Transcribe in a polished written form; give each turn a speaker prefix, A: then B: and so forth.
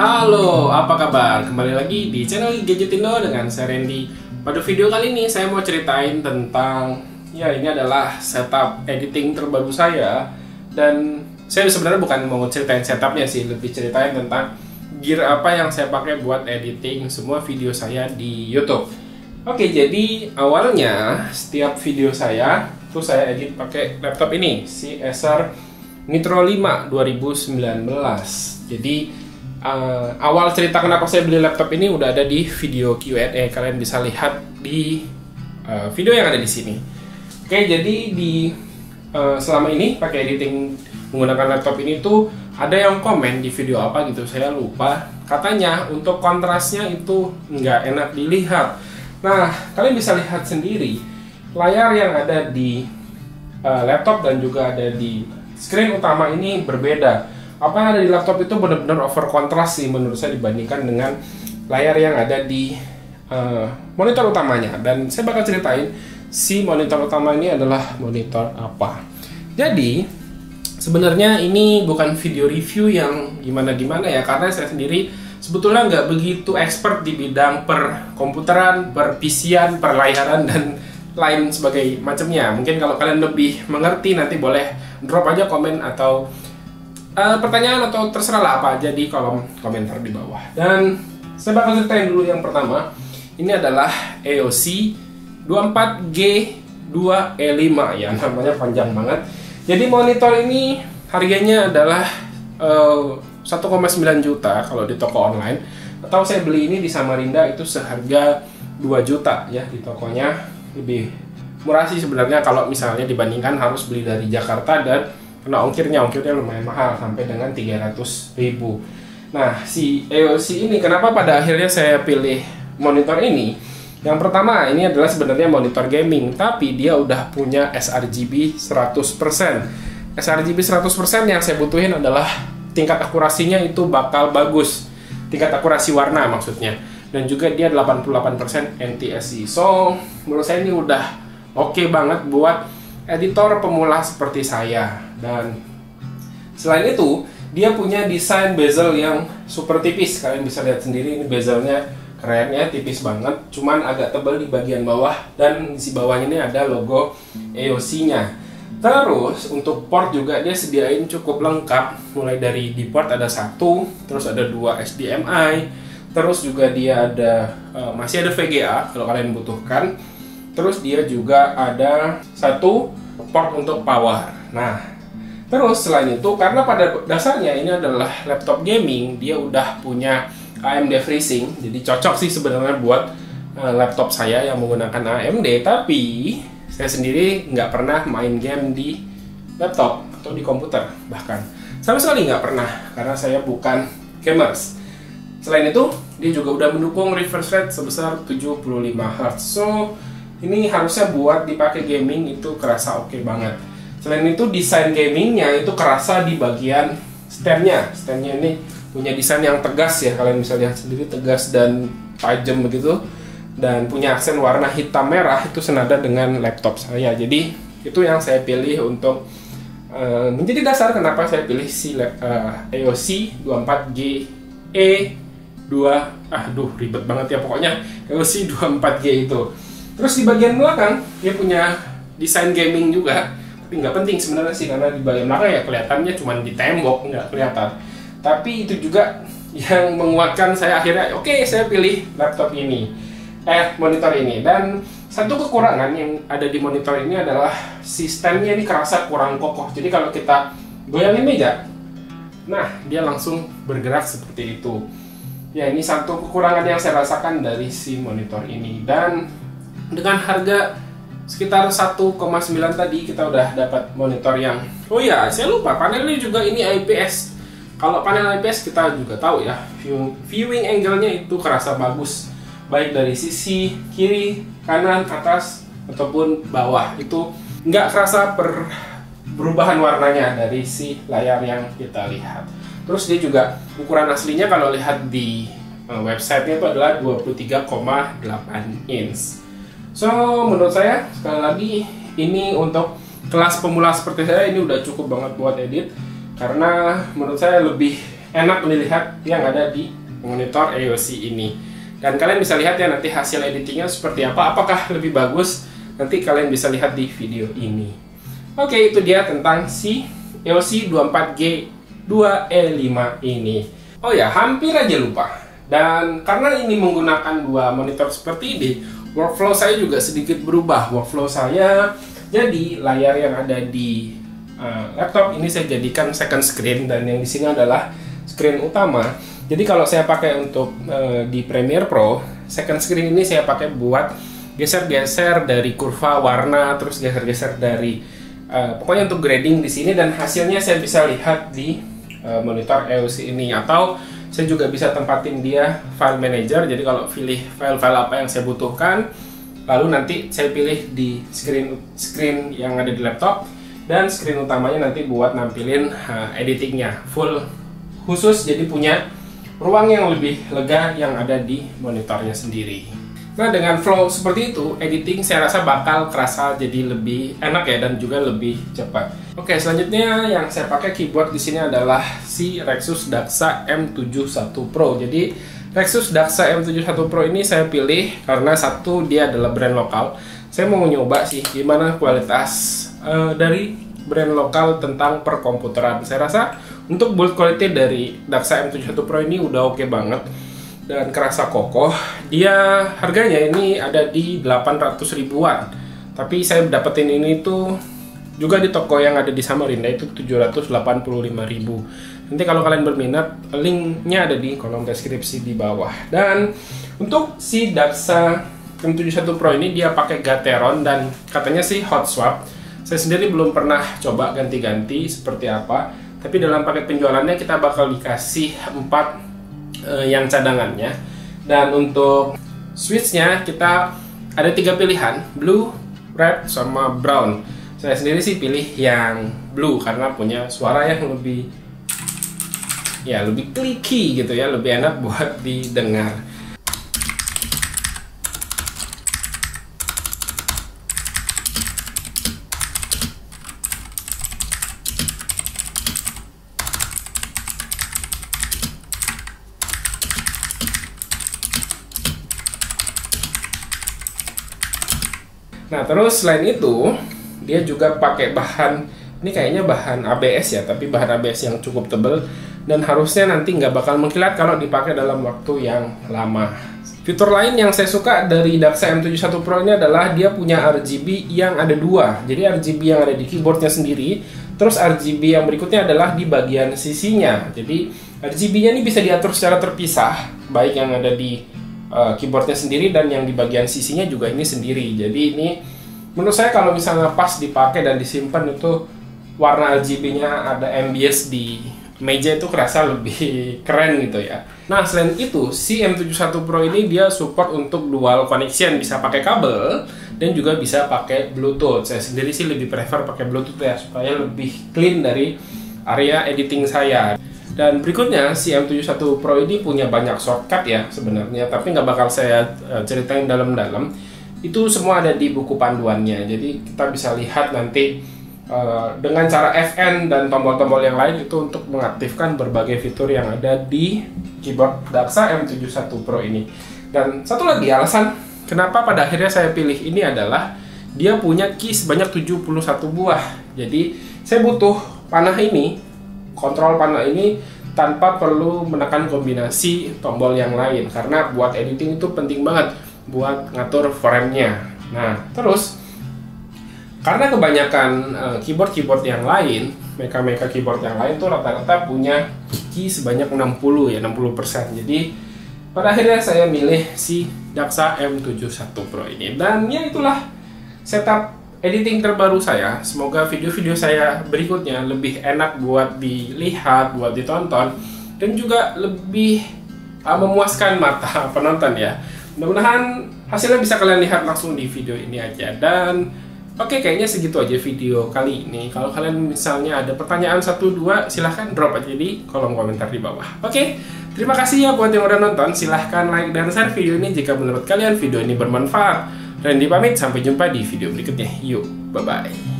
A: Halo, apa kabar? Kembali lagi di channel Gadgetindo dengan saya Randy. Pada video kali ini saya mau ceritain tentang ini adalah setup editing terbaru saya. Dan saya sebenarnya bukan mau ceritain setupnya sih, lebih ceritain tentang gear apa yang saya pakai buat editing semua video saya di YouTube. Oke, jadi awalnya setiap video saya tuh saya edit pakai laptop ini, si Acer Nitro 5 2019. Jadi awal cerita kenapa saya beli laptop ini udah ada di video Q&A, kalian bisa lihat di video yang ada di sini. Oke, jadi di selama ini pakai editing menggunakan laptop ini tuh ada yang komen di video apa gitu, saya lupa. Katanya untuk kontrasnya itu nggak enak dilihat. Nah, kalian bisa lihat sendiri layar yang ada di laptop dan juga ada di screen utama ini berbeda. Apa yang ada di laptop itu benar-benar over kontras sih menurut saya dibandingkan dengan layar yang ada di monitor utamanya. Dan saya bakal ceritain si monitor utama ini adalah monitor apa. Jadi sebenarnya ini bukan video review yang gimana-gimana ya, karena saya sendiri sebetulnya nggak begitu expert di bidang perkomputeran, per PC-an, perlayaran, dan lain sebagai macamnya. Mungkin kalau kalian lebih mengerti nanti boleh drop aja komen atau pertanyaan atau terserah lah apa aja di kolom komentar di bawah. Dan saya bakal ceritain dulu yang pertama. Ini adalah EOS 24G2E5 ya, namanya panjang banget. Jadi monitor ini harganya adalah 1,9 juta kalau di toko online, atau saya beli ini di Samarinda itu seharga 2 juta ya di tokonya. Lebih murah sih sebenarnya kalau misalnya dibandingkan harus beli dari Jakarta, dan kena ongkirnya lumayan mahal sampai dengan 300.000. Nah, si EOS ini kenapa pada akhirnya saya pilih monitor ini? Yang pertama, ini adalah sebenarnya monitor gaming, tapi dia udah punya sRGB 100%. sRGB 100% yang saya butuhin adalah tingkat akurasinya itu bakal bagus. Tingkat akurasi warna maksudnya. Dan juga dia 88% NTSC. So, menurut saya ini udah oke banget buat editor pemula seperti saya. Dan selain itu, dia punya desain bezel yang super tipis. Kalian bisa lihat sendiri, ini bezelnya keren ya, tipis banget, cuman agak tebal di bagian bawah, dan di bawahnya ini ada logo EOS-nya. Terus untuk port juga dia sediain cukup lengkap, mulai dari di port ada 1, terus ada 2 HDMI, terus juga dia ada masih ada VGA kalau kalian butuhkan. Terus dia juga ada 1 port untuk power. Nah, terus selain itu, karena pada dasarnya ini adalah laptop gaming, dia udah punya AMD FreeSync, jadi cocok sih sebenarnya buat laptop saya yang menggunakan AMD. Tapi saya sendiri nggak pernah main game di laptop atau di komputer, bahkan sama sekali nggak pernah, karena saya bukan gamers. Selain itu, dia juga udah mendukung refresh rate sebesar 75 Hz. So, ini harusnya buat dipakai gaming itu kerasa oke banget. Selain itu, desain gamingnya itu kerasa di bagian stand-nya. Stand-nya ini punya desain yang tegas ya, kalian bisa lihat sendiri, tegas dan tajam begitu. Dan punya aksen warna hitam merah, itu senada dengan laptop saya. Jadi, itu yang saya pilih untuk menjadi dasar kenapa saya pilih si EOS 24G2, ribet banget ya pokoknya, EOS 24G itu. Terus di bagian belakang dia punya desain gaming juga, tapi nggak penting sebenarnya sih, karena di bagian belakang ya kelihatannya cuma di tembok, nggak kelihatan. Tapi itu juga yang menguatkan saya akhirnya, oke, saya pilih laptop ini, monitor ini. Dan satu kekurangan yang ada di monitor ini adalah sistemnya ini kerasa kurang kokoh. Jadi kalau kita goyangin meja, nah dia langsung bergerak seperti itu. Ya, ini satu kekurangan yang saya rasakan dari si monitor ini. Dan dengan harga sekitar 1,9 tadi kita udah dapat monitor yang, oh ya, saya lupa, panelnya juga ini IPS. Kalau panel IPS kita juga tahu ya, viewing angle-nya itu kerasa bagus, baik dari sisi kiri, kanan, atas, ataupun bawah. Itu nggak kerasa perubahan warnanya dari si layar yang kita lihat. Terus dia juga ukuran aslinya kalau lihat di websitenya itu adalah 23,8 inch. So, menurut saya, sekali lagi, ini untuk kelas pemula seperti saya, ini udah cukup banget buat edit. Karena menurut saya lebih enak dilihat yang ada di monitor AOC ini. Dan kalian bisa lihat ya nanti hasil editingnya seperti apa, apakah lebih bagus, nanti kalian bisa lihat di video ini. Oke, itu dia tentang si AOC 24G2E5 ini. Oh ya, hampir aja lupa. Dan karena ini menggunakan dua monitor seperti ini, workflow saya juga sedikit berubah. Workflow saya jadi layar yang ada di laptop ini saya jadikan second screen, dan yang di sini adalah screen utama. Jadi kalau saya pakai untuk di Premiere Pro, second screen ini saya pakai buat geser-geser dari kurva warna, terus geser-geser dari pokoknya untuk grading di sini, dan hasilnya saya bisa lihat di monitor AOC ini. Atau saya juga bisa tempatin dia file manager, jadi kalau pilih file-file apa yang saya butuhkan, lalu nanti saya pilih di screen yang ada di laptop, dan screen utamanya nanti buat nampilin editingnya full khusus, jadi punya ruang yang lebih lega yang ada di monitornya sendiri. Nah, dengan flow seperti itu, editing saya rasa bakal kerasa jadi lebih enak ya, dan juga lebih cepat. Oke, selanjutnya yang saya pakai keyboard di sini adalah si Rexus Daxa M71 Pro. Jadi Rexus Daxa M71 Pro ini saya pilih karena satu, dia adalah brand lokal. Saya mau nyoba sih gimana kualitas dari brand lokal tentang perkomputeran. Saya rasa untuk build quality dari Daxa M71 Pro ini udah oke banget dan kerasa kokoh. Dia harganya ini ada di 800 ribuan, tapi saya dapetin ini tuh juga di toko yang ada di Samarinda itu 785.000. Nanti kalau kalian berminat, linknya ada di kolom deskripsi di bawah. Dan untuk si Daxa M71 Pro ini dia pakai Gateron, dan katanya sih hot swap. Saya sendiri belum pernah coba ganti-ganti seperti apa, tapi dalam paket penjualannya kita bakal dikasih 4 yang cadangannya. Dan untuk switchnya kita ada 3 pilihan, blue, red, sama brown. Saya sendiri sih pilih yang blue karena punya suara yang lebih clicky gitu ya, lebih enak buat didengar. Nah, terus selain itu dia juga pakai bahan, ini kayaknya bahan ABS ya, tapi bahan ABS yang cukup tebal, dan harusnya nanti nggak bakal mengkilat kalau dipakai dalam waktu yang lama. Fitur lain yang saya suka dari Daxa M71 Pro ini adalah dia punya RGB yang ada 2. Jadi RGB yang ada di keyboardnya sendiri, terus RGB yang berikutnya adalah di bagian sisinya. Jadi RGB-nya ini bisa diatur secara terpisah, baik yang ada di keyboardnya sendiri dan yang di bagian sisinya juga ini sendiri. Jadi ini menurut saya kalau misalnya pas dipakai dan disimpan itu warna RGB-nya ada ambience di meja itu kerasa lebih keren gitu ya. Nah, selain itu si M71 Pro ini dia support untuk dual connection, bisa pakai kabel dan juga bisa pakai Bluetooth. Saya sendiri sih lebih prefer pakai Bluetooth ya, supaya lebih clean dari area editing saya. Dan berikutnya si M71 Pro ini punya banyak shortcut ya sebenarnya, tapi nggak bakal saya ceritain dalam-dalam. Itu semua ada di buku panduannya, jadi kita bisa lihat nanti dengan cara FN dan tombol-tombol yang lain itu untuk mengaktifkan berbagai fitur yang ada di keyboard Daxa M71 Pro ini. Dan satu lagi alasan kenapa pada akhirnya saya pilih ini adalah dia punya key sebanyak 71 buah. Jadi saya butuh panah ini, kontrol panah ini tanpa perlu menekan kombinasi tombol yang lain, karena buat editing itu penting banget buat ngatur frame-nya. Nah, terus karena kebanyakan keyboard yang lain, mecha keyboard yang lain tuh rata-rata punya key sebanyak 60 ya, 60%. Jadi pada akhirnya saya milih si Daxa M71 Pro ini. Dan ya itulah setup editing terbaru saya. Semoga video-video saya berikutnya lebih enak buat dilihat, buat ditonton, dan juga lebih memuaskan mata penonton ya. Mudah-mudahan hasilnya bisa kalian lihat langsung di video ini aja. Dan oke, kayaknya segitu aja video kali ini. Kalau kalian misalnya ada pertanyaan 1-2, silahkan drop aja di kolom komentar di bawah. Oke, terima kasih ya buat yang udah nonton. Silahkan like dan share video ini jika menurut kalian video ini bermanfaat. Randy pamit, sampai jumpa di video berikutnya. Yuk, bye-bye.